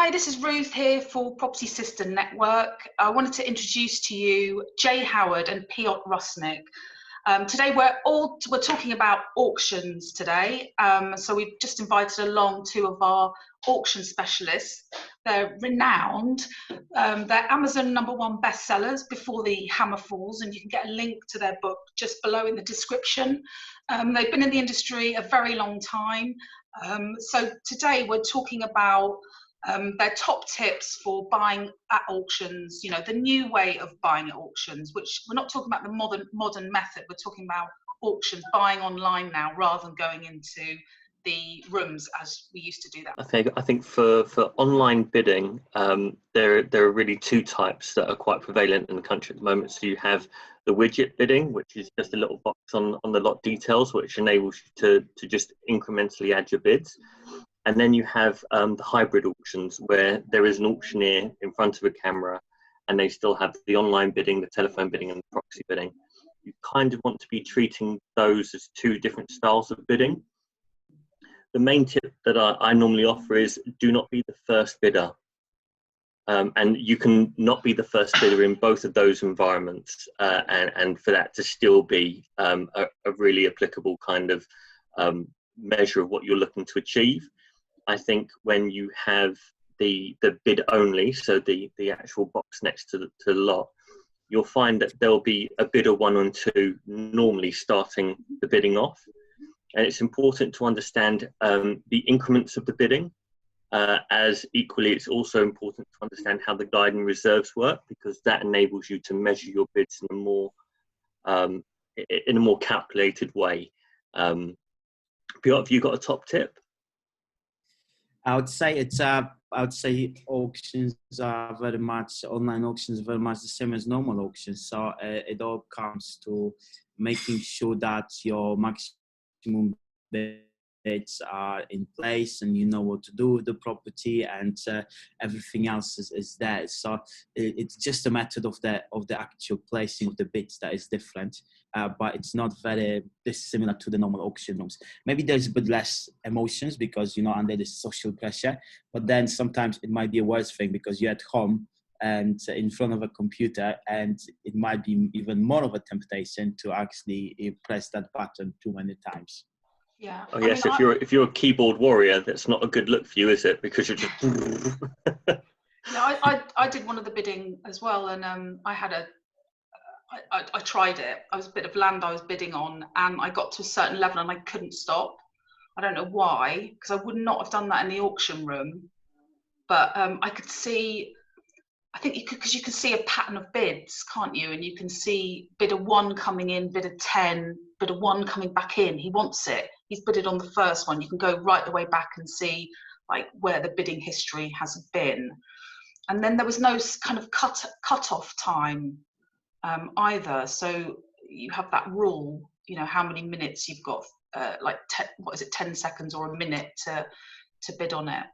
Hi, this is Ruth here for Property System Network. I wanted to introduce to you Jay Howard and Piot Rusinek. Today we're talking about auctions today. So we've just invited along two of our auction specialists. They're renowned. They're Amazon #1 bestsellers before the hammer falls, and you can get a link to their book just below in the description. They've been in the industry a very long time. So today we're talking about their top tips for buying at auctions, you know, the new way of buying at auctions, which we're not talking about the modern method, we're talking about auctions, buying online now rather than going into the rooms as we used to do that. I think for online bidding, there are really two types that are quite prevalent in the country at the moment. So you have the widget bidding, which is just a little box on the lot details, which enables you to just incrementally add your bids. And then you have the hybrid auctions, where there is an auctioneer in front of a camera and they still have the online bidding, the telephone bidding and the proxy bidding. You kind of want to be treating those as two different styles of bidding. The main tip that I normally offer is do not be the first bidder. And you can not be the first bidder in both of those environments, and for that to still be a really applicable kind of measure of what you're looking to achieve. I think when you have the bid only, so the actual box next to the lot, you'll find that there'll be a bidder 1 and 2 normally starting the bidding off. And it's important to understand the increments of the bidding, as equally it's also important to understand how the guide and reserves work, because that enables you to measure your bids in a more calculated way. Piot, have you got a top tip? I would say auctions are very much, online auctions are very much the same as normal auctions. So it all comes to making sure that your maximum bids are in place and you know what to do with the property, and everything else is there. So it's just a method of the actual placing of the bids that is different, but it's not very dissimilar to the normal auction rooms. Maybe there's a bit less emotions because, you know, under the social pressure, but then sometimes it might be a worse thing because you're at home and in front of a computer, and it might be even more of a temptation to actually press that button too many times. Yeah. Oh yes, if you're a keyboard warrior, that's not a good look for you, is it? Because you're just. Yeah, I did one of the bidding as well, and I tried it. I was a bit of land I was bidding on, and I got to a certain level and I couldn't stop. I don't know why, because I would not have done that in the auction room, but I could see. I think because you can see a pattern of bids, can't you? And you can see bidder 1 coming in, bidder 10, bidder 1 coming back in. He wants it. He's bidded on the first one. You can go right the way back and see like where the bidding history has been. And then there was no kind of cut-off time either. So you have that rule, you know, how many minutes you've got, like 10 seconds or a minute to bid on it.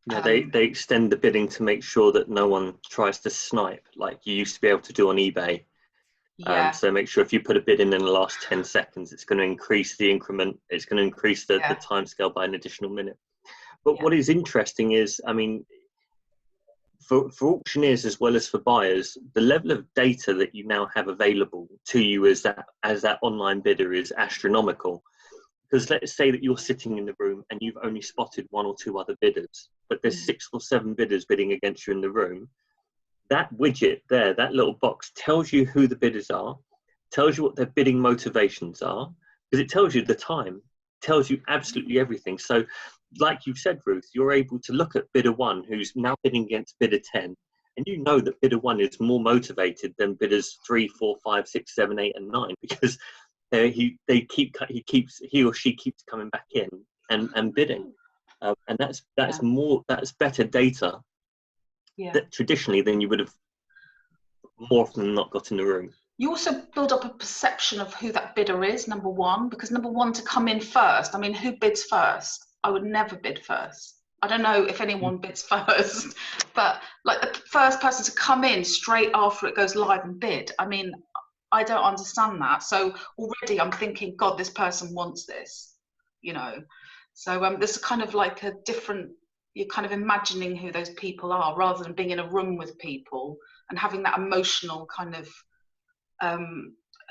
Yeah, they extend the bidding to make sure that no one tries to snipe like you used to be able to do on eBay. Yeah. So make sure if you put a bid in the last 10 seconds, it's going to increase the increment. It's going to increase the time scale by an additional minute. But what is interesting is, I mean, for auctioneers as well as for buyers, the level of data that you now have available to you as that online bidder is astronomical. Because let's say that you're sitting in the room and you've only spotted 1 or 2 other bidders, but there's 6 or 7 bidders bidding against you in the room. That widget there, that little box, tells you who the bidders are, tells you what their bidding motivations are, because it tells you the time, tells you absolutely everything. So like you've said, Ruth, you're able to look at bidder 1 who's now bidding against bidder 10, and you know that bidder 1 is more motivated than bidders 3, 4, 5, 6, 7, 8 and 9, because he or she keeps coming back in and bidding, and that's better data that traditionally than you would have more often than not got in the room. You also build up a perception of who that bidder is, number 1, because number 1 to come in first. I mean, who bids first? I would never bid first. I don't know if anyone bids first, but like the first person to come in straight after it goes live and bid. I mean, I don't understand that. So already I'm thinking, God, this person wants this, you know. So there's kind of like a different, you're kind of imagining who those people are rather than being in a room with people and having that emotional kind of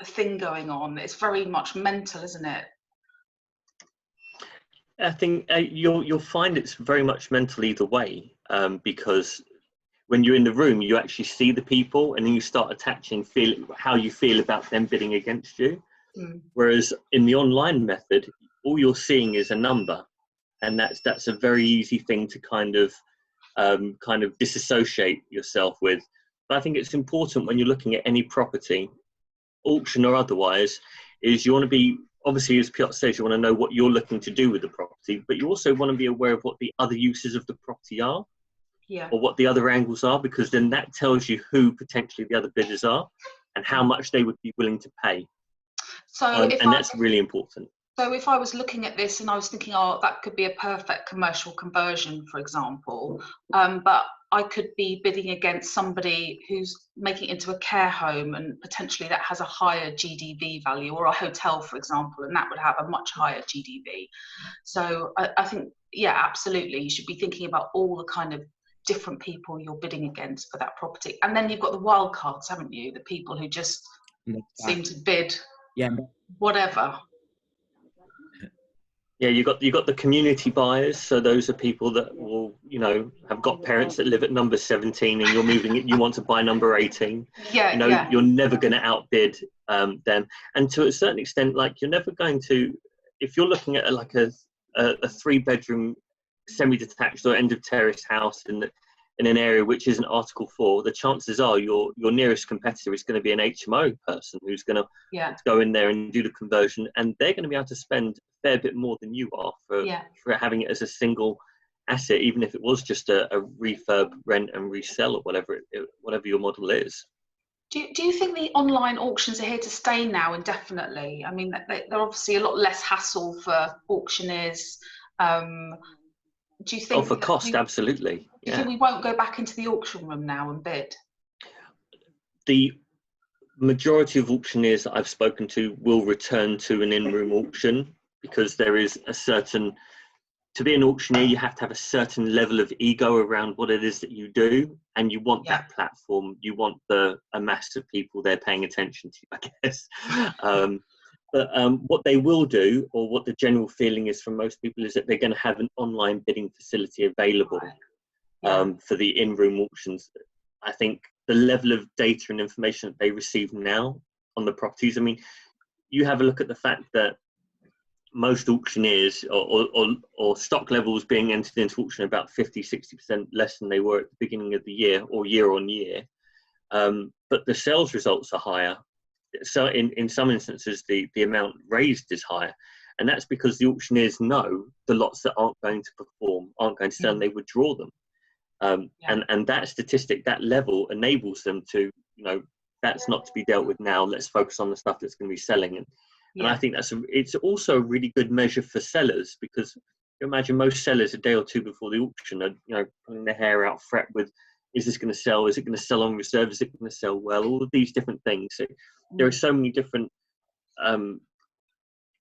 thing going on. It's very much mental, isn't it? I think you'll find it's very much mental either way, because when you're in the room, you actually see the people, and then you start attaching how you feel about them bidding against you. Whereas in the online method, all you're seeing is a number, and that's a very easy thing to kind of disassociate yourself with. But I think it's important when you're looking at any property, auction or otherwise, is you want to be, obviously, as Piot says, you want to know what you're looking to do with the property, but you also want to be aware of what the other uses of the property are, or what the other angles are, because then that tells you who potentially the other bidders are and how much they would be willing to pay. So that's really important. So if I was looking at this and I was thinking, oh, that could be a perfect commercial conversion, for example, but I could be bidding against somebody who's making it into a care home, and potentially that has a higher GDV value, or a hotel, for example, and that would have a much higher GDV. So I think, yeah, absolutely, you should be thinking about all the kind of different people you're bidding against for that property. And then you've got the wild cards, haven't you? The people who just seem to bid whatever. Yeah, you got the community buyers. So those are people that will, have got parents that live at number 17, and you're moving it. You want to buy number 18. You're never going to outbid them. And to a certain extent, like, you're never going to, if you're looking at like a 3-bedroom semi-detached or end of terrace house in an area which isn't Article 4, the chances are your nearest competitor is going to be an HMO person who's going to go in there and do the conversion, and they're going to be able to spend a fair bit more than you are for having it as a single asset, even if it was just a refurb, rent and resell, or whatever your model is. Do you think the online auctions are here to stay now indefinitely? I mean, they're obviously a lot less hassle for auctioneers. Do you think? Oh, for cost, absolutely. Do you think we won't go back into the auction room now and bid? The majority of auctioneers that I've spoken to will return to an in-room auction, because there is to be an auctioneer, you have to have a certain level of ego around what it is that you do, and you want that platform. You want a mass of people there paying attention to you, I guess. But what they will do, or what the general feeling is from most people, is that they're going to have an online bidding facility available for the in-room auctions. I think the level of data and information that they receive now on the properties, I mean, you have a look at the fact that most auctioneers or stock levels being entered into auction about 50-60% less than they were at the beginning of the year, or year on year. But the sales results are higher. So in some instances, the amount raised is higher. And that's because the auctioneers know the lots that aren't going to perform, aren't going to sell, and they withdraw them. And that statistic, that level, enables them to, that's not to be dealt with now. Let's focus on the stuff that's going to be selling. And I think it's also a really good measure for sellers, because you imagine most sellers a day or two before the auction are, pulling their hair out, fret with, is this going to sell? Is it going to sell on reserve? Is it going to sell well? All of these different things. So there are so many different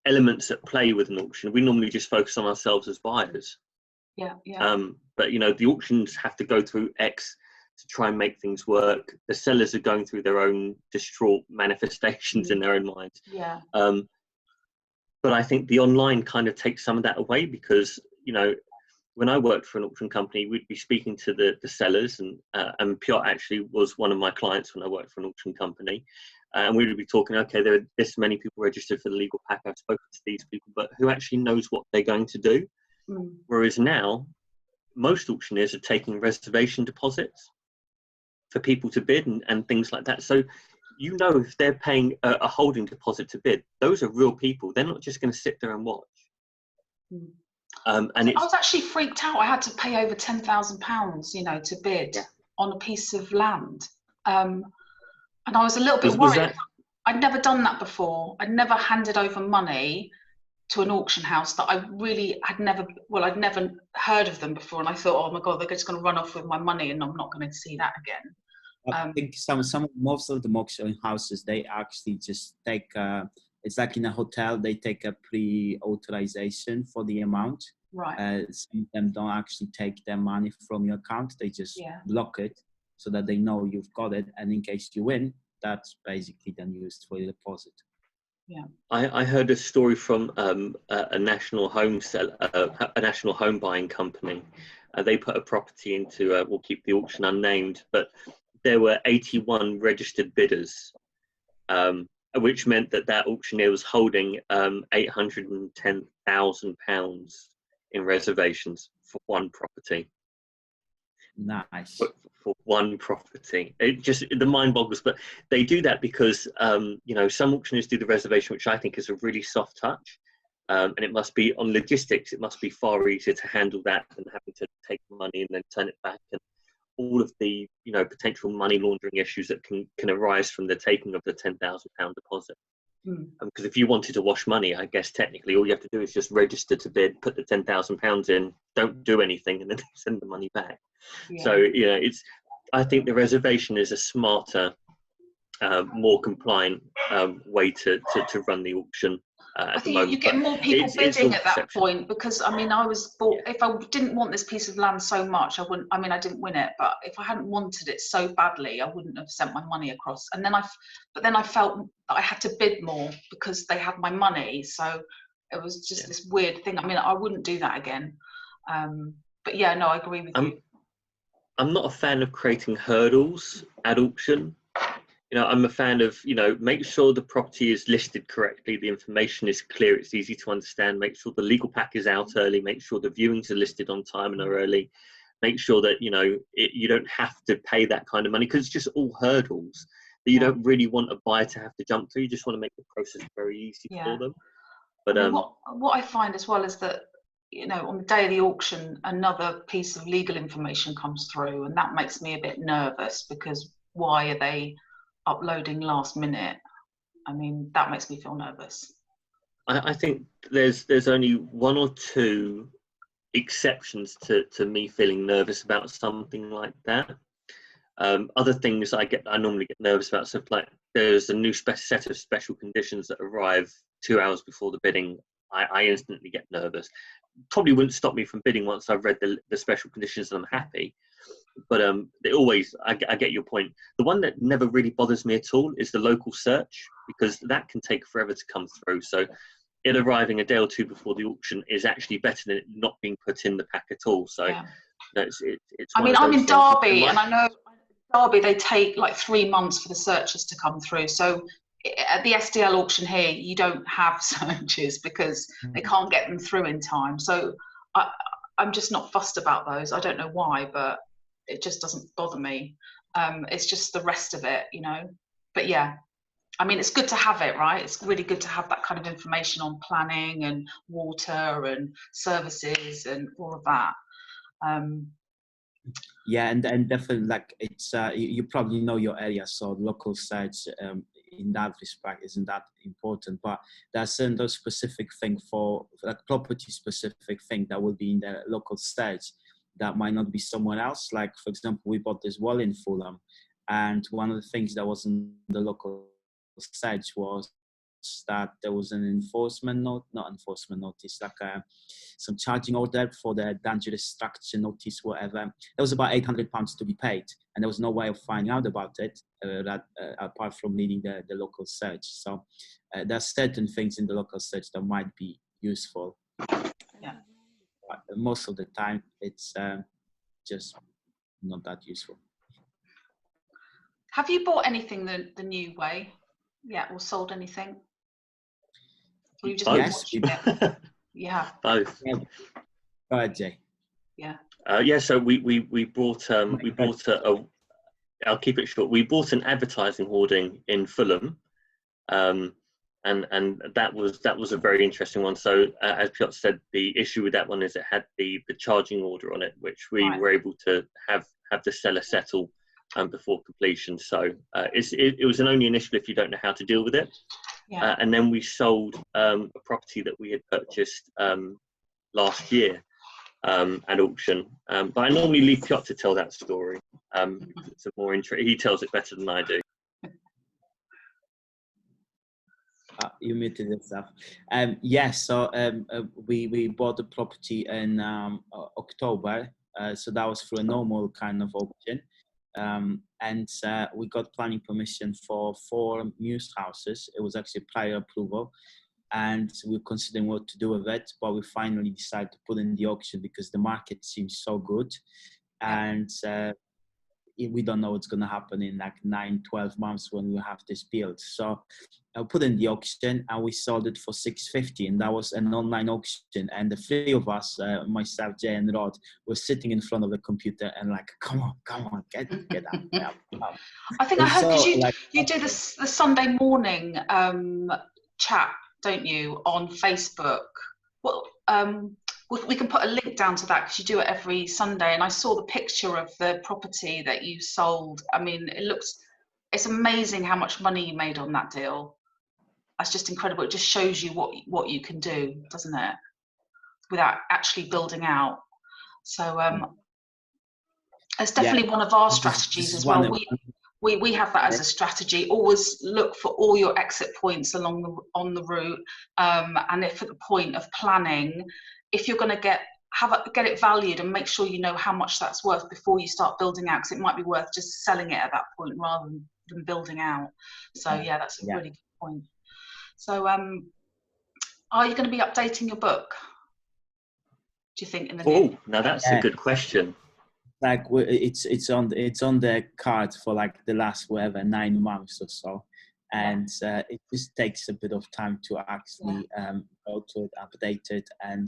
elements at play with an auction. We normally just focus on ourselves as buyers. But the auctions have to go through X to try and make things work. The sellers are going through their own distraught manifestations in their own minds. But I think the online kind of takes some of that away, because when I worked for an auction company, we'd be speaking to the sellers, and Piot actually was one of my clients when I worked for an auction company, and we would be talking, okay, there are this many people registered for the legal pack, I've spoken to these people, but who actually knows what they're going to do? Whereas now, most auctioneers are taking reservation deposits for people to bid and things like that. So if they're paying a holding deposit to bid, those are real people. They're not just going to sit there and watch. And I was actually freaked out. I had to pay over £10,000, to bid on a piece of land. And I was a little bit worried. I'd never done that before. I'd never handed over money to an auction house that I really I'd never heard of them before. And I thought, oh my God, they're just going to run off with my money and I'm not going to see that again. I think most of the auction houses, they actually just take, it's like in a hotel, they take a pre-authorization for the amount. Right. Some of them don't actually take their money from your account. They just Yeah. block it so that they know you've got it. And in case you win, that's basically then used for your deposit. Yeah. I heard a story from a national home a national home buying company. They put a property into, we'll keep the auction unnamed, but there were 81 registered bidders, which meant that that auctioneer was holding £810,000 in reservations for one property. Nice. For one property, it just, the mind boggles. But they do that because you know, some auctioneers do the reservation, which I think is a really soft touch, and it must be on logistics. It must be far easier to handle that than having to take money and then turn it back, and all of the, you know, potential money laundering issues that can arise from the taking of the £10,000 deposit. Because if you wanted to wash money, I guess technically all you have to do is just register to bid, put the £10,000 in, don't do anything, and then send the money back. Yeah. So, you know, I think the reservation is a smarter, more compliant way to run the auction. I think you get more people bidding at that point, because I mean, if I didn't want this piece of land so much, I wouldn't. I mean, I didn't win it, but if I hadn't wanted it so badly, I wouldn't have sent my money across. And then I felt that I had to bid more because they had my money. So it was just this weird thing. I mean, I wouldn't do that again. But yeah, no, I agree with you. I'm not a fan of creating hurdles at auction. You know, I'm a fan of, you know, make sure the property is listed correctly, the information is clear, it's easy to understand, make sure the legal pack is out early, make sure the viewings are listed on time and are early, make sure that, you know, you don't have to pay that kind of money, because it's just all hurdles that you don't really want a buyer to have to jump through. You just want to make the process very easy for them. But I mean, what I find as well is that, you know, on the day of the auction, another piece of legal information comes through, and that makes me a bit nervous, because why are they uploading last minute? I mean, that makes me feel nervous. I think there's only one or two exceptions to me feeling nervous about something like that. Other things I normally get nervous about, stuff like there's a new set of special conditions that arrive 2 hours before the bidding. I instantly get nervous. Probably wouldn't stop me from bidding once I've read the special conditions and I'm happy. But I get your point. The one that never really bothers me at all is the local search, because that can take forever to come through. So it arriving a day or two before the auction is actually better than it not being put in the pack at all. So it's I mean, I'm in Derby, and I know Derby, they take like 3 months for the searches to come through. So at the SDL auction here, you don't have searches because they can't get them through in time. So I'm just not fussed about those. I don't know why, but it just doesn't bother me. It's just the rest of it, you know. But yeah, I mean, it's good to have it, right? It's really good to have that kind of information on planning and water and services and all of that. Yeah, and definitely, like, it's you probably know your area, so local search in that respect isn't that important. But there's those specific thing for like property specific thing that will be in the local search that might not be somewhere else. Like, for example, we bought this wall in Fulham, and one of the things that was in the local search was that there was an not enforcement notice, like some charging order for the dangerous structure notice, whatever. There was about £800 to be paid, and there was no way of finding out about it apart from needing the local search. So there's certain things in the local search that might be useful. Yeah. But most of the time, it's just not that useful. Have you bought anything the new way? Yeah, or sold anything? Or you just watching it? Yeah. Both. Go ahead, Jay. Yeah. Yeah. So we bought I'll keep it short. We bought an advertising hoarding in Fulham, and that was a very interesting one. So as Piot said, the issue with that one is it had the charging order on it, which we were able to have the seller settle before completion. So it was only initial if you don't know how to deal with it. Yeah. And then we sold a property that we had purchased last year at auction. But I normally leave Piot to tell that story. It's a more he tells it better than I do. You muted yourself. Yeah, so we bought the property in October. So that was through a normal kind of auction. And we got planning permission for 4 news houses. It was actually prior approval. And we're considering what to do with it. But we finally decided to put in the auction because the market seems so good. And we don't know what's going to happen in like 9-12 months when we have this built. So I put in the auction and we sold it for 650, and that was an online auction. And the 3 of us, myself, Jay and Rod, were sitting in front of the computer and like, come on, get up. I think I heard, because like, you do the Sunday morning chat, don't you, on Facebook? Well, we can put a link down to that because you do it every Sunday, and I saw the picture of the property that you sold. I mean, it's amazing how much money you made on that deal. That's just incredible. It just shows you what you can do, doesn't it, without actually building out. So it's definitely one of our strategies as well. We have that as a strategy. Always look for all your exit points on the route, and if at the point of planning, if you're going to get it valued, and make sure you know how much that's worth before you start building out, because it might be worth just selling it at that point rather than building out. So yeah, that's a really good point. So are you going to be updating your book, do you think, in the near? Now that's a good question. Like it's on the card for like the last 9 months or so, and it just takes a bit of time to actually go to it, update it, and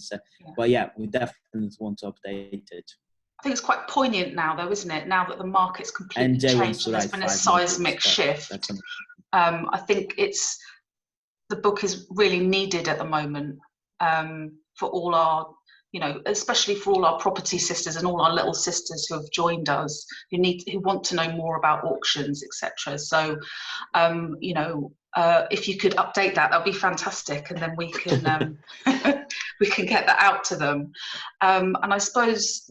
but yeah, we definitely want to update it. I think it's quite poignant now, though, isn't it? Now that the market's completely changed and there's been a seismic shift. I think the book is really needed at the moment for all our, especially for all our property sisters and all our little sisters who have joined us, who want to know more about auctions, etc. So, if you could update that'd be fantastic, and then we can we can get that out to them. And I suppose,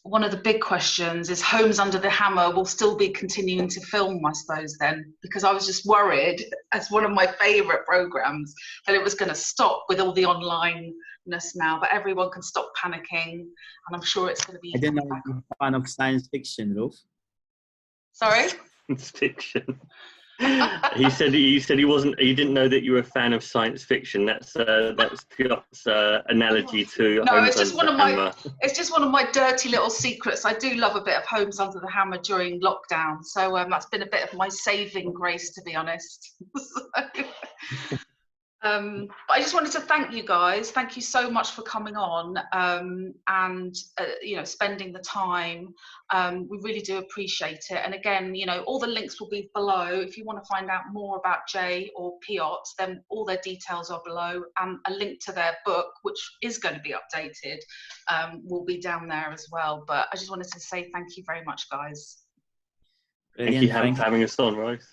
one of the big questions is, Homes Under the Hammer will still be continuing to film, I suppose, then, because I was just worried, as one of my favourite programmes, that it was going to stop with all the onlineness now, but everyone can stop panicking, and I'm sure it's going to be... I didn't know you're a fan of science fiction, Ruth. Sorry? Science fiction. He said he didn't know that you were a fan of science fiction. That's Piot's analogy to no, Homes it's just Under the Hammer. It's just one of my dirty little secrets. I do love a bit of Homes Under the Hammer during lockdown, so that's been a bit of my saving grace, to be honest. But I just wanted to thank you guys. Thank you so much for coming on and spending the time. We really do appreciate it. And again, all the links will be below. If you want to find out more about Jay or Piot, then all their details are below, and a link to their book, which is going to be updated, will be down there as well. But I just wanted to say thank you very much, guys. Thank you for having us on, Rose.